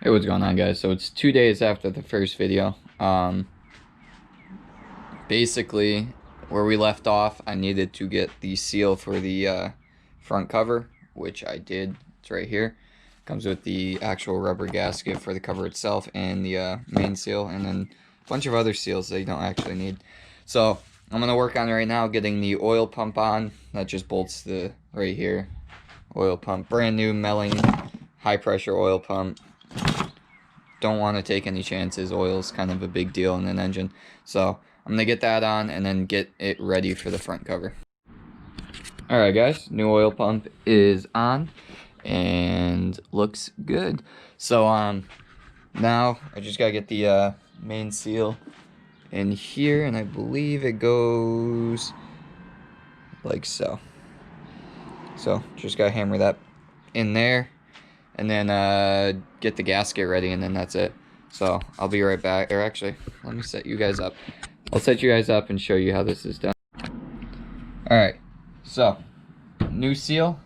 Hey, what's going on, guys? So it's 2 days after the first video. Basically, where we left off, I needed to get the seal for the front cover, which I did. It's right here. Comes with the actual rubber gasket for the cover itself and the main seal, and then a bunch of other seals that you don't actually need. So I'm gonna work on right now getting the oil pump on. That just bolts the right here. Oil pump, brand new Melling high pressure oil pump. Don't want to take any chances. Oil's kind of a big deal in an engine. So I'm going to get that on and then get it ready for the front cover. Alright guys, new oil pump is on and looks good. So now I just got to get the main seal in here, and I believe it goes like so. So just got to hammer that in there. And then get the gasket ready, and then that's it. So I'll be right back. Or actually, let me set you guys up. I'll set you guys up and show you how this is done. Alright, so new seal.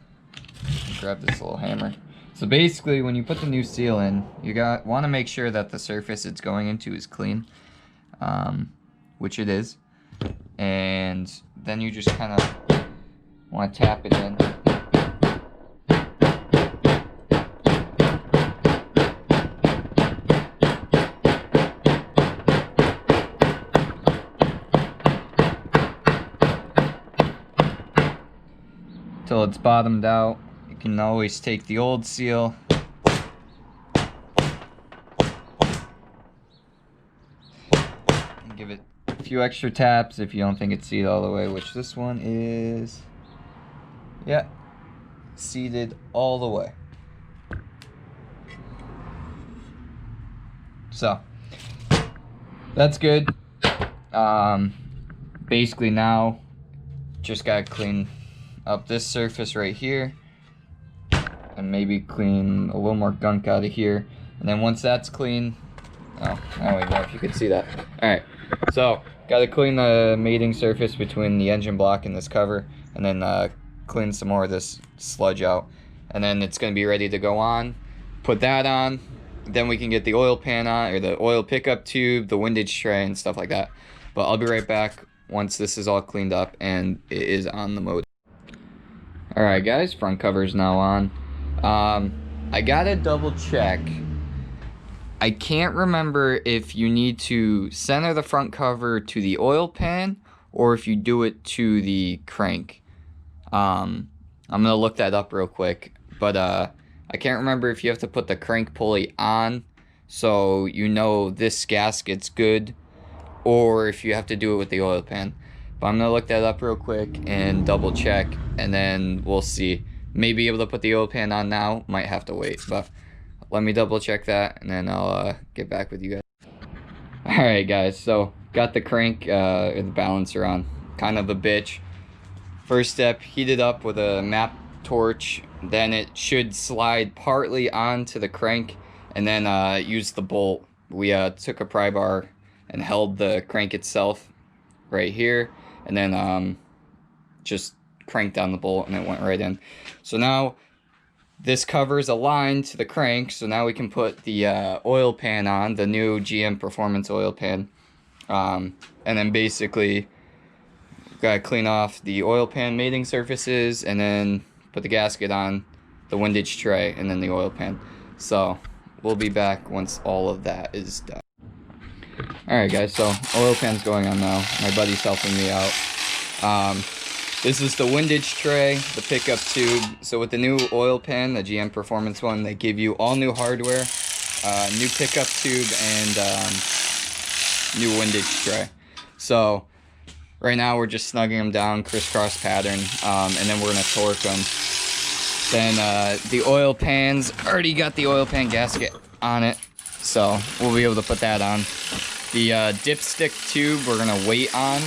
Grab this little hammer. So basically, when you put the new seal in, you want to make sure that the surface it's going into is clean, which it is. And then you just kind of want to tap it in. Till it's bottomed out. You can always take the old seal and give it a few extra taps if you don't think it's seated all the way, which this one is, yeah, seated all the way. So that's good. Basically now just gotta clean up this surface right here and maybe clean a little more gunk out of here, and then once that's clean, I don't even know if you can see that. Alright, so gotta clean the mating surface between the engine block and this cover, and then clean some more of this sludge out, and then it's gonna be ready to go on. Put that on, then we can get the oil pan on, or the oil pickup tube, the windage tray, and stuff like that. But I'll be right back once this is all cleaned up and it is on the motor. Alright guys, front cover is now on. I gotta double check. I can't remember if you need to center the front cover to the oil pan or if you do it to the crank. I'm gonna look that up real quick, but I can't remember if you have to put the crank pulley on so you know this gasket's good, or if you have to do it with the oil pan. But I'm gonna look that up real quick and double check, and then we'll see. May be able to put the oil pan on now, might have to wait, but let me double check that and then I'll get back with you guys. Alright guys, so got the crank or the balancer on. Kind of a bitch. First step, heat it up with a MAP torch, then it should slide partly onto the crank, and then use the bolt. We took a pry bar and held the crank itself right here, and then just cranked down the bolt and it went right in. So now this cover is aligned to the crank, so now we can put the oil pan on, the new GM Performance oil pan, and then basically gotta clean off the oil pan mating surfaces and then put the gasket on, the windage tray, and then the oil pan. So we'll be back once all of that is done. Alright guys, so oil pan's going on now. My buddy's helping me out. This is the windage tray, the pickup tube. So with the new oil pan, the GM Performance one, they give you all new hardware, new pickup tube, and new windage tray. So right now we're just snugging them down, crisscross pattern, and then we're gonna torque them. Then the oil pan's already got the oil pan gasket on it, so we'll be able to put that on. The dipstick tube we're gonna wait on,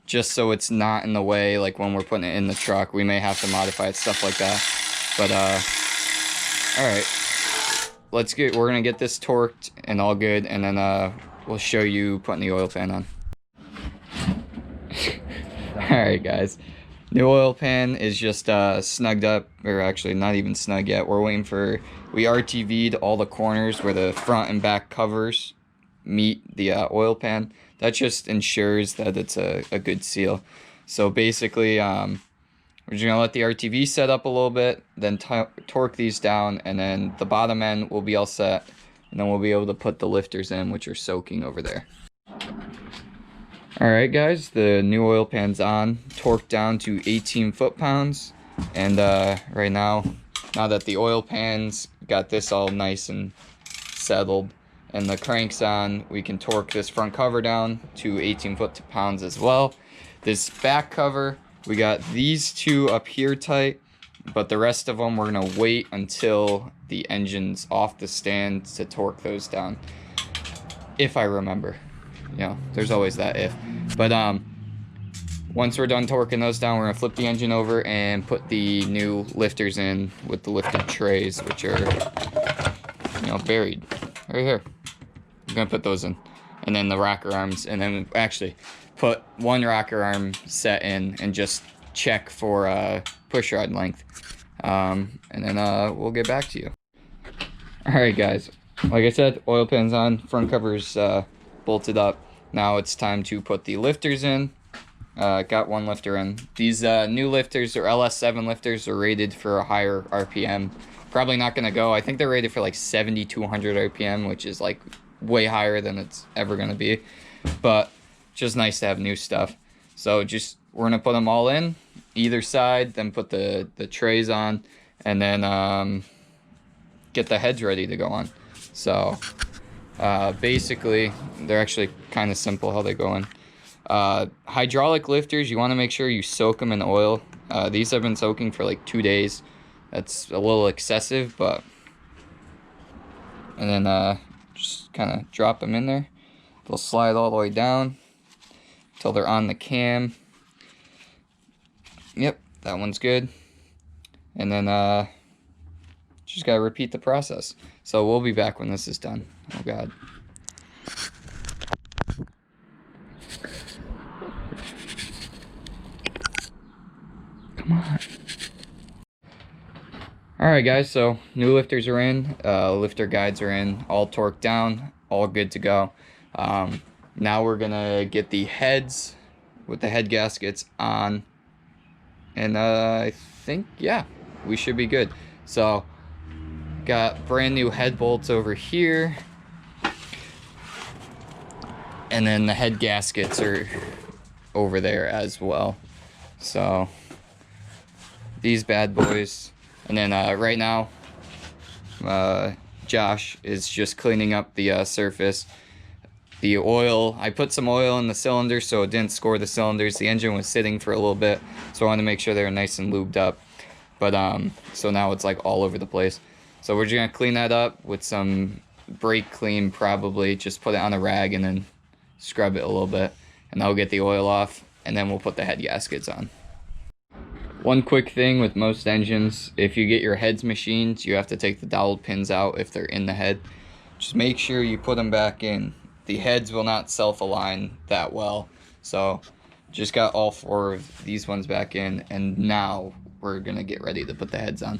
just so it's not in the way, like when we're putting it in the truck. We may have to modify it, stuff like that. But alright, we're gonna get this torqued and all good, and then we'll show you putting the oil pan on. Alright guys, New oil pan is just snugged up, or actually not even snug yet. We're waiting for, we RTV'd all the corners where the front and back covers meet the oil pan. That just ensures that it's a good seal. So basically, we're just gonna let the RTV set up a little bit, then torque these down, and then the bottom end will be all set, and then we'll be able to put the lifters in, which are soaking over there. Alright guys, the new oil pan's on, torqued down to 18 foot-pounds, and right now that the oil pan's got this all nice and settled, and the crank's on, we can torque this front cover down to 18 foot-pounds as well. This back cover, we got these two up here tight, but the rest of them we're gonna wait until the engine's off the stand to torque those down, if I remember. You know, there's always that if. But once we're done torquing those down, we're gonna flip the engine over and put the new lifters in with the lifted trays, which are, you know, buried right here. We're gonna put those in, and then the rocker arms, and then actually put one rocker arm set in and just check for push rod length, and then we'll get back to you. All right, guys. Like I said, oil pan's on, front cover's bolted up. Now it's time to put the lifters in. Got one lifter in. These new lifters, or LS7 lifters, are rated for a higher RPM. Probably not gonna go. I think they're rated for like 7,200 RPM, which is like way higher than it's ever gonna be. But just nice to have new stuff. So just, we're gonna put them all in, either side, then put the trays on, and then get the heads ready to go on. So basically, they're actually kind of simple how they go in. Hydraulic lifters, you want to make sure you soak them in oil. These have been soaking for like 2 days. That's a little excessive, but... And then just kind of drop them in there. They'll slide all the way down until they're on the cam. Yep, that one's good. And then just gotta repeat the process. So we'll be back when this is done. Oh God. Come on. Alright guys, so new lifters are in, lifter guides are in, all torqued down, all good to go. Now we're gonna get the heads with the head gaskets on, and I think, yeah, we should be good. So got brand new head bolts over here, and then the head gaskets are over there as well. So these bad boys, and then right now Josh is just cleaning up the surface. The oil, I put some oil in the cylinder so it didn't score the cylinders. The engine was sitting for a little bit, so I wanted to make sure they were nice and lubed up. But so now it's like all over the place. So we're just gonna clean that up with some brake clean, probably. Just put it on a rag and then scrub it a little bit, and that'll get the oil off, and then we'll put the head gaskets on. One quick thing with most engines, if you get your heads machined, you have to take the dowel pins out if they're in the head. Just make sure you put them back in. The heads will not self-align that well. So just got all 4 of these ones back in, and now we're gonna get ready to put the heads on.